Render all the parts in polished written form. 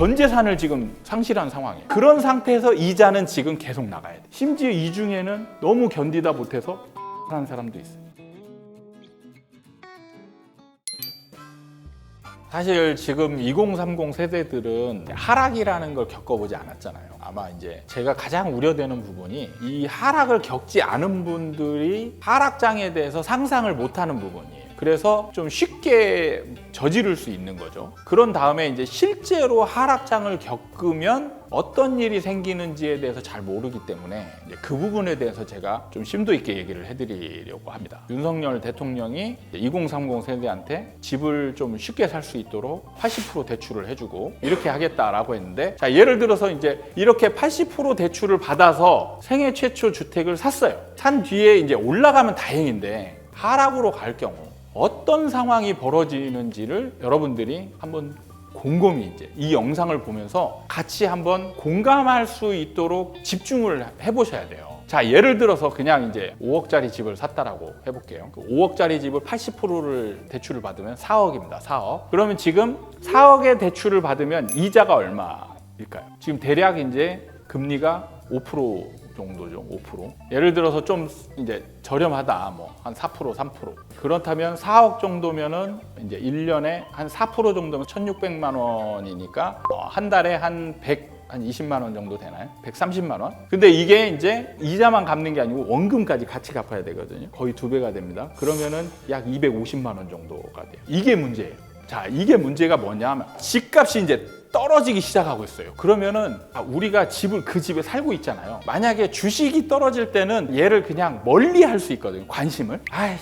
전 재산을 지금 상실한 상황이에요. 그런 상태에서 이자는 지금 계속 나가야 돼. 심지어 이 중에는 너무 견디다 못해서 하는 사람도 있어요. 사실 지금 2030 세대들은 하락이라는 걸 겪어보지 않았잖아요. 아마 이제 제가 가장 우려되는 부분이 이 하락을 겪지 않은 분들이 하락장에 대해서 상상을 못하는 부분이에요. 그래서 좀 쉽게 저지를 수 있는 거죠. 그런 다음에 이제 실제로 하락장을 겪으면 어떤 일이 생기는지에 대해서 잘 모르기 때문에 이제 그 부분에 대해서 제가 좀 심도 있게 얘기를 해드리려고 합니다. 윤석열 대통령이 2030 세대한테 집을 좀 쉽게 살 수 있도록 80% 대출을 해주고 이렇게 하겠다라고 했는데, 자, 예를 들어서 이제 이렇게 80% 대출을 받아서 생애 최초 주택을 샀어요. 산 뒤에 이제 올라가면 다행인데 하락으로 갈 경우 어떤 상황이 벌어지는지를 여러분들이 한번 곰곰이 이제 이 영상을 보면서 같이 한번 공감할 수 있도록 집중을 해보셔야 돼요. 자, 예를 들어서 그냥 이제 5억짜리 집을 샀다라고 해볼게요. 5억짜리 집을 80%를 대출을 받으면 4억입니다. 4억. 그러면 지금 4억의 대출을 받으면 이자가 얼마일까요? 지금 대략 이제 금리가 5% 정도죠. 5%. 예를 들어서 좀 이제 저렴하다, 뭐 한 4%, 3%. 그렇다면 4억 정도면은 이제 1년에 한 4% 정도면 1,600만 원이니까 한 달에 한 20만 원 정도 되나요? 130만 원? 근데 이게 이제 이자만 갚는 게 아니고 원금까지 같이 갚아야 되거든요. 거의 2배가 됩니다. 그러면은 약 250만 원 정도가 돼요. 이게 문제예요. 자, 이게 문제가 뭐냐면 집값이 이제 떨어지기 시작하고 있어요. 그러면은 우리가 그 집에 살고 있잖아요. 만약에 주식이 떨어질 때는 얘를 그냥 멀리 할 수 있거든요. 관심을.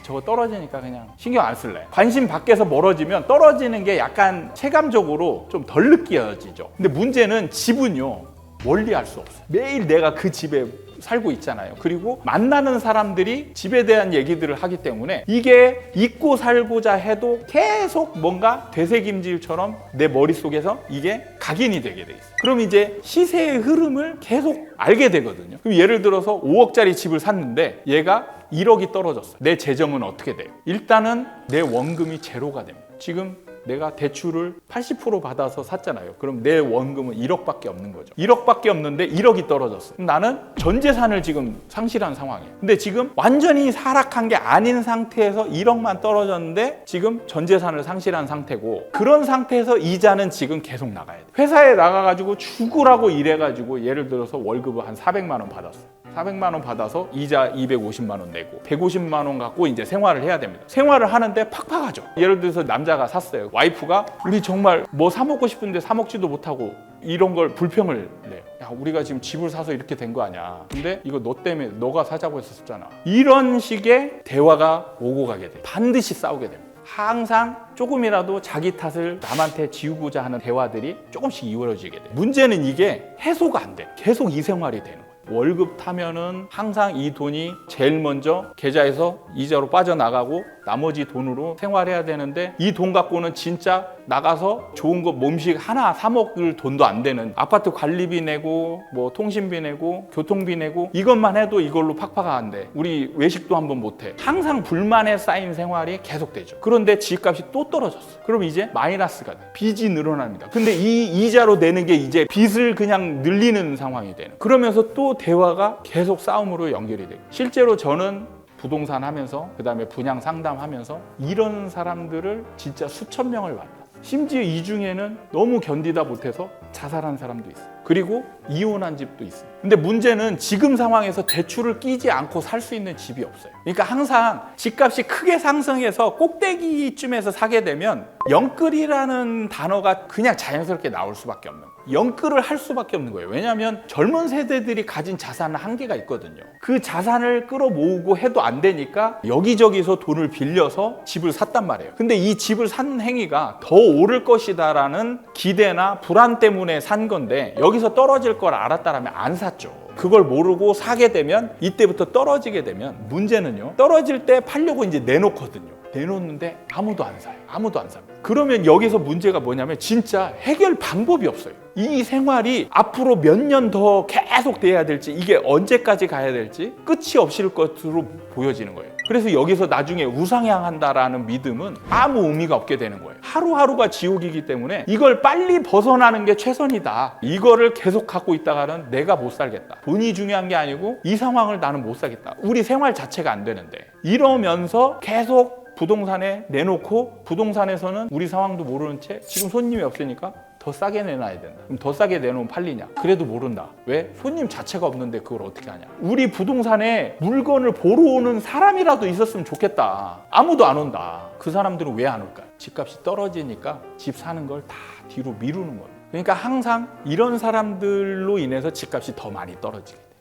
저거 떨어지니까 그냥 신경 안 쓸래. 관심 밖에서 멀어지면 떨어지는 게 약간 체감적으로 좀 덜 느껴지죠. 근데 문제는 집은요, 멀리 할 수 없어요. 매일 내가 그 집에 살고 있잖아요. 그리고 만나는 사람들이 집에 대한 얘기들을 하기 때문에 이게 잊고 살고자 해도 계속 뭔가 되새김질처럼 내 머릿속에서 이게 각인이 되게 돼 있어요. 그럼 이제 시세의 흐름을 계속 알게 되거든요. 그럼 예를 들어서 5억짜리 집을 샀는데 얘가 1억이 떨어졌어요. 내 재정은 어떻게 돼요? 일단은 내 원금이 제로가 됩니다. 지금 내가 대출을 80% 받아서 샀잖아요. 그럼 내 원금은 1억밖에 없는 거죠. 1억밖에 없는데 1억이 떨어졌어. 그럼 나는 전 재산을 지금 상실한 상황이에요. 근데 지금 완전히 하락한 게 아닌 상태에서 1억만 떨어졌는데 지금 전 재산을 상실한 상태고, 그런 상태에서 이자는 지금 계속 나가야 돼. 회사에 나가가지고 죽으라고 일해가지고 예를 들어서 월급을 한 400만 원 받았어요. 400만 원 받아서 이자 250만 원 내고 150만 원 갖고 이제 생활을 해야 됩니다. 생활을 하는데 팍팍하죠. 예를 들어서 남자가 샀어요. 와이프가 우리 정말 뭐 사 먹고 싶은데 사 먹지도 못하고 이런 걸 불평을 내요. 야, 우리가 지금 집을 사서 이렇게 된 거 아니야. 근데 이거 너 때문에 너가 사자고 했었잖아. 이런 식의 대화가 오고 가게 돼. 반드시 싸우게 됩니다. 항상 조금이라도 자기 탓을 남한테 지우고자 하는 대화들이 조금씩 이루어지게 돼. 문제는 이게 해소가 안 돼. 계속 이 생활이 되는 거야. 월급 타면은 항상 이 돈이 제일 먼저 계좌에서 이자로 빠져나가고 나머지 돈으로 생활해야 되는데, 이 돈 갖고는 진짜 나가서 좋은 거 몸식 하나 사 먹을 돈도 안 되는, 아파트 관리비 내고 뭐 통신비 내고 교통비 내고 이것만 해도 이걸로 팍팍한데 우리 외식도 한번 못해. 항상 불만에 쌓인 생활이 계속되죠. 그런데 집값이 또 떨어졌어. 그럼 이제 마이너스가 돼. 빚이 늘어납니다. 근데 이 이자로 내는 게 이제 빚을 그냥 늘리는 상황이 되는. 그러면서 또 대화가 계속 싸움으로 연결이 돼요. 실제로 저는 부동산 하면서 그다음에 분양 상담하면서 이런 사람들을 진짜 수천 명을 만났어요. 심지어 이 중에는 너무 견디다 못해서 자살한 사람도 있어요. 그리고 이혼한 집도 있어요. 근데 문제는 지금 상황에서 대출을 끼지 않고 살 수 있는 집이 없어요. 그러니까 항상 집값이 크게 상승해서 꼭대기쯤에서 사게 되면 영끌이라는 단어가 그냥 자연스럽게 나올 수밖에 없는 거예요. 영끌을 할 수밖에 없는 거예요. 왜냐하면 젊은 세대들이 가진 자산은 한계가 있거든요. 그 자산을 끌어모으고 해도 안 되니까 여기저기서 돈을 빌려서 집을 샀단 말이에요. 근데 이 집을 산 행위가 더 오를 것이다라는 기대나 불안 때문에 산 건데, 여기서 떨어질 걸 알았다라면 안 샀죠. 그걸 모르고 사게 되면 이때부터 떨어지게 되면, 문제는요, 떨어질 때 팔려고 이제 내놓거든요. 내놓는데 아무도 안 사요. 아무도 안 삽니다. 그러면 여기서 문제가 뭐냐면 진짜 해결 방법이 없어요. 이 생활이 앞으로 몇 년 더 계속 돼야 될지, 이게 언제까지 가야 될지 끝이 없을 것으로 보여지는 거예요. 그래서 여기서 나중에 우상향한다라는 믿음은 아무 의미가 없게 되는 거예요. 하루하루가 지옥이기 때문에 이걸 빨리 벗어나는 게 최선이다. 이거를 계속 갖고 있다가는 내가 못 살겠다. 돈이 중요한 게 아니고 이 상황을 나는 못 살겠다. 우리 생활 자체가 안 되는데. 이러면서 계속 부동산에 내놓고 부동산에서는 우리 상황도 모르는 채 지금 손님이 없으니까 더 싸게 내놔야 된다. 그럼 더 싸게 내놓으면 팔리냐? 그래도 모른다. 왜? 손님 자체가 없는데 그걸 어떻게 하냐? 우리 부동산에 물건을 보러 오는 사람이라도 있었으면 좋겠다. 아무도 안 온다. 그 사람들은 왜 안 올까? 집값이 떨어지니까 집 사는 걸 다 뒤로 미루는 거예요. 그러니까 항상 이런 사람들로 인해서 집값이 더 많이 떨어지게 돼요.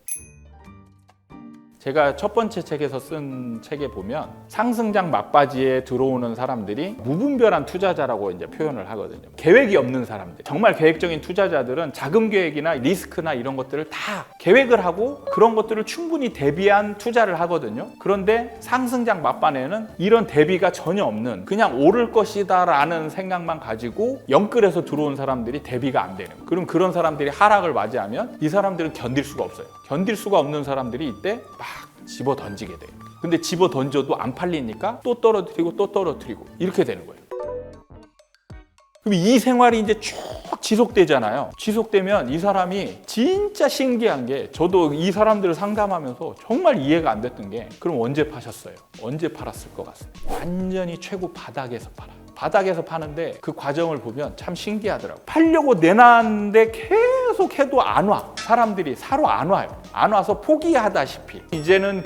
제가 첫 번째 책에서 쓴 책에 보면 상승장 막바지에 들어오는 사람들이 무분별한 투자자라고 이제 표현을 하거든요. 계획이 없는 사람들. 정말 계획적인 투자자들은 자금 계획이나 리스크나 이런 것들을 다 계획을 하고 그런 것들을 충분히 대비한 투자를 하거든요. 그런데 상승장 막판에는 이런 대비가 전혀 없는 그냥 오를 것이다라는 생각만 가지고 영끌에서 들어온 사람들이 대비가 안 되는 거예요. 그럼 그런 사람들이 하락을 맞이하면 이 사람들은 견딜 수가 없어요. 견딜 수가 없는 사람들이 이때 막 집어 던지게 돼요. 근데 집어 던져도 안 팔리니까 또 떨어뜨리고 또 떨어뜨리고 이렇게 되는 거예요. 그럼 이 생활이 이제 쭉 지속되잖아요. 지속되면 이 사람이 진짜 신기한 게 저도 이 사람들을 상담하면서 정말 이해가 안 됐던 게 그럼 언제 파셨어요? 언제 팔았을 것 같습니다. 완전히 최고 바닥에서 팔아요. 바닥에서 파는데 그 과정을 보면 참 신기하더라고요. 팔려고 내놨는데 계속 해도 안 와. 사람들이 사러 안 와요. 안 와서 포기하다시피 이제는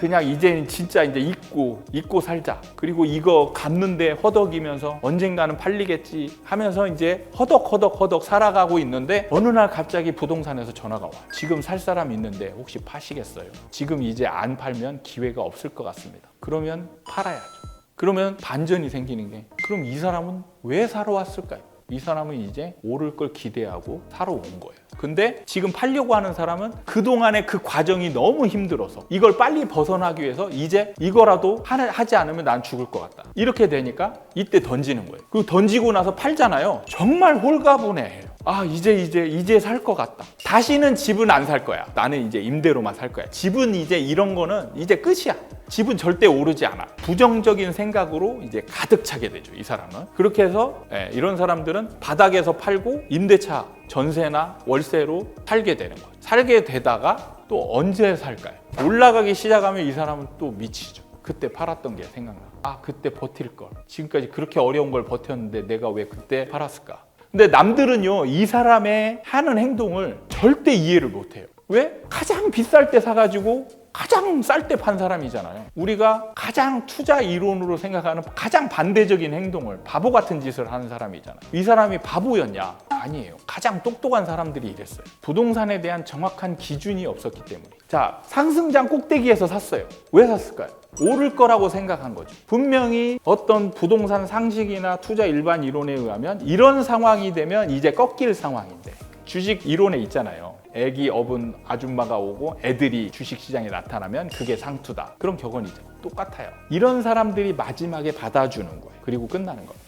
진짜 이제 잊고 살자. 그리고 이거 갚는데 허덕이면서 언젠가는 팔리겠지 하면서 이제 허덕 살아가고 있는데 어느 날 갑자기 부동산에서 전화가 와. 지금 살 사람 있는데 혹시 파시겠어요? 지금 이제 안 팔면 기회가 없을 것 같습니다. 그러면 팔아야죠. 그러면 반전이 생기는 게 그럼 이 사람은 왜 사러 왔을까요? 이 사람은 이제 오를 걸 기대하고 사러 온 거예요. 근데 지금 팔려고 하는 사람은 그동안의 그 과정이 너무 힘들어서 이걸 빨리 벗어나기 위해서 이제 이거라도 하지 않으면 난 죽을 것 같다. 이렇게 되니까 이때 던지는 거예요. 그리고 던지고 나서 팔잖아요. 정말 홀가분해해요. 아 이제 살 것 같다. 다시는 집은 안 살 거야. 나는 이제 임대로만 살 거야. 집은 이제 이런 거는 이제 끝이야. 집은 절대 오르지 않아. 부정적인 생각으로 이제 가득 차게 되죠, 이 사람은. 그렇게 해서 이런 사람들은 바닥에서 팔고 임대차, 전세나 월세로 살게 되는 거예요. 살게 되다가 또 언제 살까요? 올라가기 시작하면 이 사람은 또 미치죠. 그때 팔았던 게 생각나. 아, 그때 버틸 걸. 지금까지 그렇게 어려운 걸 버텼는데 내가 왜 그때 팔았을까? 근데 남들은요, 이 사람의 하는 행동을 절대 이해를 못해요. 왜? 가장 비쌀 때 사가지고 가장 쌀 때 판 사람이잖아요. 우리가 가장 투자 이론으로 생각하는 가장 반대적인 행동을 바보 같은 짓을 하는 사람이잖아요. 이 사람이 바보였냐? 아니에요. 가장 똑똑한 사람들이 이랬어요. 부동산에 대한 정확한 기준이 없었기 때문에. 자, 상승장 꼭대기에서 샀어요. 왜 샀을까요? 오를 거라고 생각한 거죠. 분명히 어떤 부동산 상식이나 투자 일반 이론에 의하면 이런 상황이 되면 이제 꺾일 상황인데 주식 이론에 있잖아요. 애기 업은 아줌마가 오고 애들이 주식시장에 나타나면 그게 상투다. 그런 격언이죠. 똑같아요. 이런 사람들이 마지막에 받아주는 거예요. 그리고 끝나는 겁니다.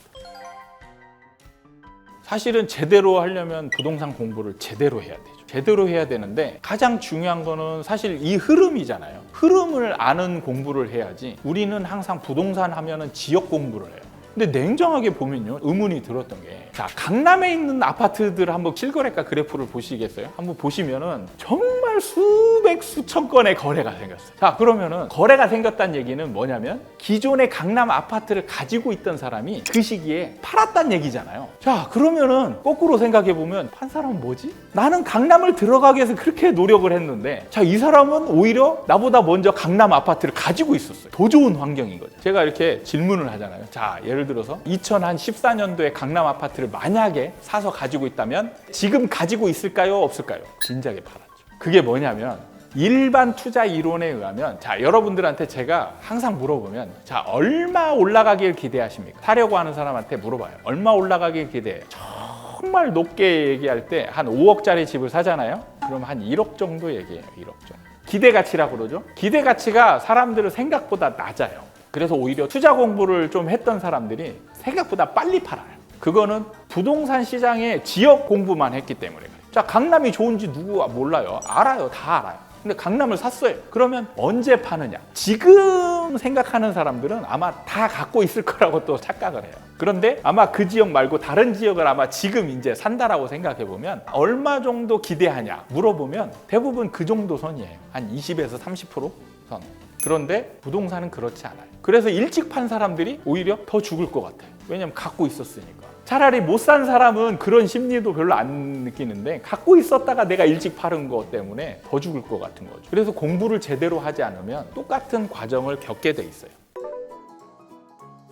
사실은 제대로 하려면 부동산 공부를 제대로 해야 되죠. 제대로 해야 되는데 가장 중요한 거는 사실 이 흐름이잖아요. 흐름을 아는 공부를 해야지 우리는 항상 부동산 하면은 지역 공부를 해요. 근데 냉정하게 보면요, 의문이 들었던 게, 자, 강남에 있는 아파트들 한번 실거래가 그래프를 보시겠어요? 한번 보시면은 정말 수백 수천 건의 거래가 생겼어요. 자, 그러면은 거래가 생겼다는 얘기는 뭐냐면 기존의 강남 아파트를 가지고 있던 사람이 그 시기에 팔았다는 얘기잖아요. 자, 그러면은 거꾸로 생각해 보면 판 사람은 뭐지? 나는 강남을 들어가기 위해서 그렇게 노력을 했는데, 자, 이 사람은 오히려 나보다 먼저 강남 아파트를 가지고 있었어요. 더 좋은 환경인 거죠. 제가 이렇게 질문을 하잖아요. 자, 예를 들어서 2014년도에 강남 아파트를 만약에 사서 가지고 있다면 지금 가지고 있을까요? 없을까요? 진작에 팔았죠. 그게 뭐냐면 일반 투자 이론에 의하면, 자, 여러분들한테 제가 항상 물어보면, 자, 얼마 올라가길 기대하십니까? 사려고 하는 사람한테 물어봐요. 얼마 올라가길 기대해요? 정말 높게 얘기할 때 한 5억짜리 집을 사잖아요? 그럼 한 1억 정도 얘기해요. 1억 정도. 기대 가치라고 그러죠. 기대 가치가 사람들은 생각보다 낮아요. 그래서 오히려 투자 공부를 좀 했던 사람들이 생각보다 빨리 팔아요. 그거는 부동산 시장의 지역 공부만 했기 때문에. 자, 강남이 좋은지 누구가 몰라요? 알아요. 다 알아요. 근데 강남을 샀어요. 그러면 언제 파느냐? 지금 생각하는 사람들은 아마 다 갖고 있을 거라고 또 착각을 해요. 그런데 아마 그 지역 말고 다른 지역을 아마 지금 이제 산다라고 생각해 보면 얼마 정도 기대하냐 물어보면 대부분 그 정도 선이에요. 한 20에서 30% 선. 그런데 부동산은 그렇지 않아요. 그래서 일찍 판 사람들이 오히려 더 죽을 것 같아요. 왜냐면 갖고 있었으니까. 차라리 못 산 사람은 그런 심리도 별로 안 느끼는데 갖고 있었다가 내가 일찍 파는 것 때문에 더 죽을 것 같은 거죠. 그래서 공부를 제대로 하지 않으면 똑같은 과정을 겪게 돼 있어요.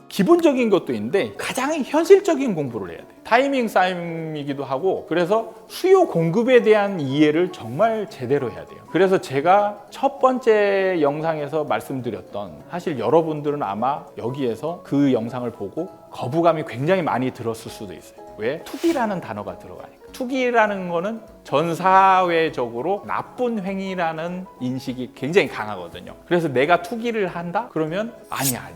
기본적인 것도 있는데 가장 현실적인 공부를 해야 돼요. 타이밍 싸움이기도 하고 그래서 수요 공급에 대한 이해를 정말 제대로 해야 돼요. 그래서 제가 첫 번째 영상에서 말씀드렸던 사실 여러분들은 아마 여기에서 그 영상을 보고 거부감이 굉장히 많이 들었을 수도 있어요. 왜? 투기라는 단어가 들어가니까. 투기라는 거는 전 사회적으로 나쁜 행위라는 인식이 굉장히 강하거든요. 그래서 내가 투기를 한다? 그러면 아니야.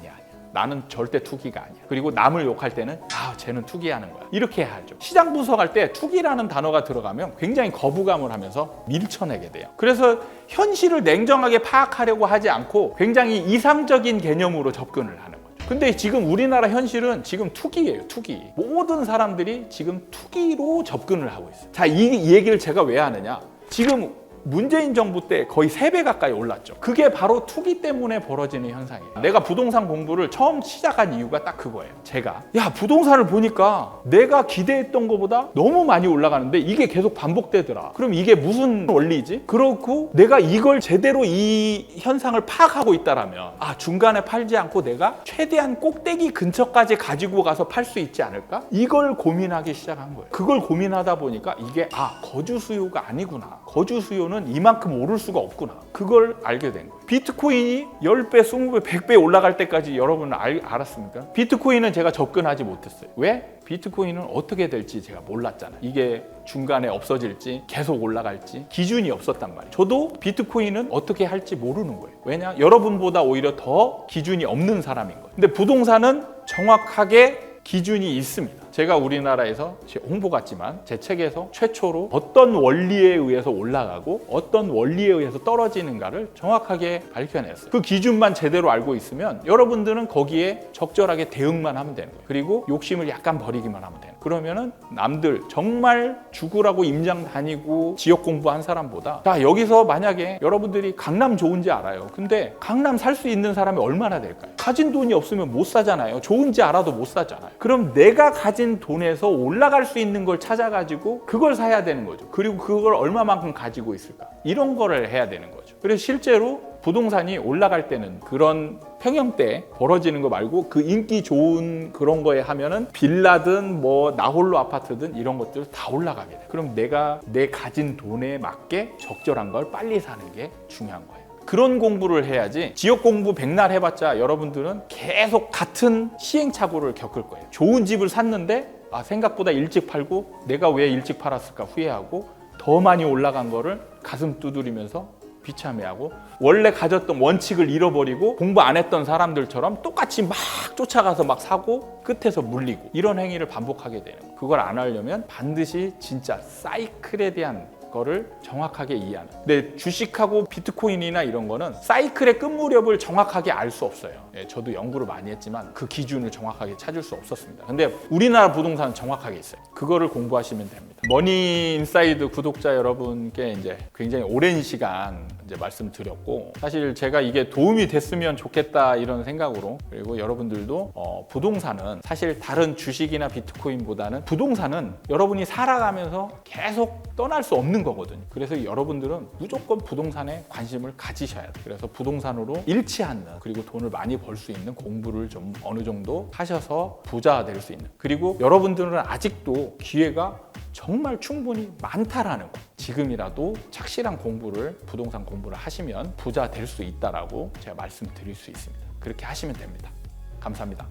나는 절대 투기가 아니야. 그리고 남을 욕할 때는 쟤는 투기하는 거야. 이렇게 하죠. 시장 분석할 때 투기라는 단어가 들어가면 굉장히 거부감을 하면서 밀쳐내게 돼요. 그래서 현실을 냉정하게 파악하려고 하지 않고 굉장히 이상적인 개념으로 접근을 하는 거죠. 근데 지금 우리나라 현실은 지금 투기예요. 투기. 모든 사람들이 지금 투기로 접근을 하고 있어요. 자, 이 얘기를 제가 왜 하느냐. 지금 문재인 정부 때 거의 3배 가까이 올랐죠. 그게 바로 투기 때문에 벌어지는 현상이에요. 내가 부동산 공부를 처음 시작한 이유가 딱 그거예요. 제가 부동산을 보니까 내가 기대했던 것보다 너무 많이 올라가는데 이게 계속 반복되더라. 그럼 이게 무슨 원리지? 그렇고 내가 이걸 제대로 이 현상을 파악하고 있다라면 중간에 팔지 않고 내가 최대한 꼭대기 근처까지 가지고 가서 팔 수 있지 않을까? 이걸 고민하기 시작한 거예요. 그걸 고민하다 보니까 이게 거주 수요가 아니구나. 거주 수요는 이만큼 오를 수가 없구나. 그걸 알게 된 거예요. 비트코인이 10배, 20배, 100배 올라갈 때까지 여러분은 알았습니까? 비트코인은 제가 접근하지 못했어요. 왜? 비트코인은 어떻게 될지 제가 몰랐잖아요. 이게 중간에 없어질지 계속 올라갈지 기준이 없었단 말이에요. 저도 비트코인은 어떻게 할지 모르는 거예요. 왜냐? 여러분보다 오히려 더 기준이 없는 사람인 거예요. 근데 부동산은 정확하게 기준이 있습니다. 제가 우리나라에서 홍보 같지만 제 책에서 최초로 어떤 원리에 의해서 올라가고 어떤 원리에 의해서 떨어지는가를 정확하게 밝혀냈어요. 그 기준만 제대로 알고 있으면 여러분들은 거기에 적절하게 대응만 하면 되는 거예요. 그리고 욕심을 약간 버리기만 하면 돼요. 그러면은 남들 정말 죽으라고 임장 다니고 지역 공부한 사람보다 여기서 만약에 여러분들이 강남 좋은지 알아요. 근데 강남 살 수 있는 사람이 얼마나 될까요? 가진 돈이 없으면 못 사잖아요. 좋은지 알아도 못 사잖아요. 그럼 내가 가진 돈에서 올라갈 수 있는 걸 찾아가지고 그걸 사야 되는 거죠. 그리고 그걸 얼마만큼 가지고 있을까? 이런 거를 해야 되는 거죠. 그래서 실제로 부동산이 올라갈 때는 그런 평형때 벌어지는 거 말고 그 인기 좋은 그런 거에 하면은 빌라든 나홀로 아파트든 이런 것들 다 올라가게 돼. 그럼 내가 내 가진 돈에 맞게 적절한 걸 빨리 사는 게 중요한 거예요. 그런 공부를 해야지 지역 공부 백날 해봤자 여러분들은 계속 같은 시행착오를 겪을 거예요. 좋은 집을 샀는데 생각보다 일찍 팔고 내가 왜 일찍 팔았을까 후회하고 더 많이 올라간 거를 가슴 두드리면서 비참해하고 원래 가졌던 원칙을 잃어버리고 공부 안 했던 사람들처럼 똑같이 막 쫓아가서 막 사고 끝에서 물리고 이런 행위를 반복하게 되는 거예요. 그걸 안 하려면 반드시 진짜 사이클에 대한 거를 정확하게 이해하는. 근데 주식하고 비트코인이나 이런 거는 사이클의 끝 무렵을 정확하게 알 수 없어요. 저도 연구를 많이 했지만 그 기준을 정확하게 찾을 수 없었습니다. 근데 우리나라 부동산은 정확하게 있어요. 그거를 공부하시면 됩니다. 머니인사이드 구독자 여러분께 이제 굉장히 오랜 시간 이제 말씀드렸고 사실 제가 이게 도움이 됐으면 좋겠다 이런 생각으로 그리고 여러분들도 부동산은 사실 다른 주식이나 비트코인보다는 부동산은 여러분이 살아가면서 계속 떠날 수 없는 거거든요. 그래서 여러분들은 무조건 부동산에 관심을 가지셔야 돼요. 그래서 부동산으로 잃지 않는 그리고 돈을 많이 벌 수 있는 공부를 좀 어느 정도 하셔서 부자가 될 수 있는 그리고 여러분들은 아직도 기회가 정말 충분히 많다라는 거. 지금이라도 착실한 공부를 부동산 공부를 하시면 부자 될 수 있다라고 제가 말씀드릴 수 있습니다. 그렇게 하시면 됩니다. 감사합니다.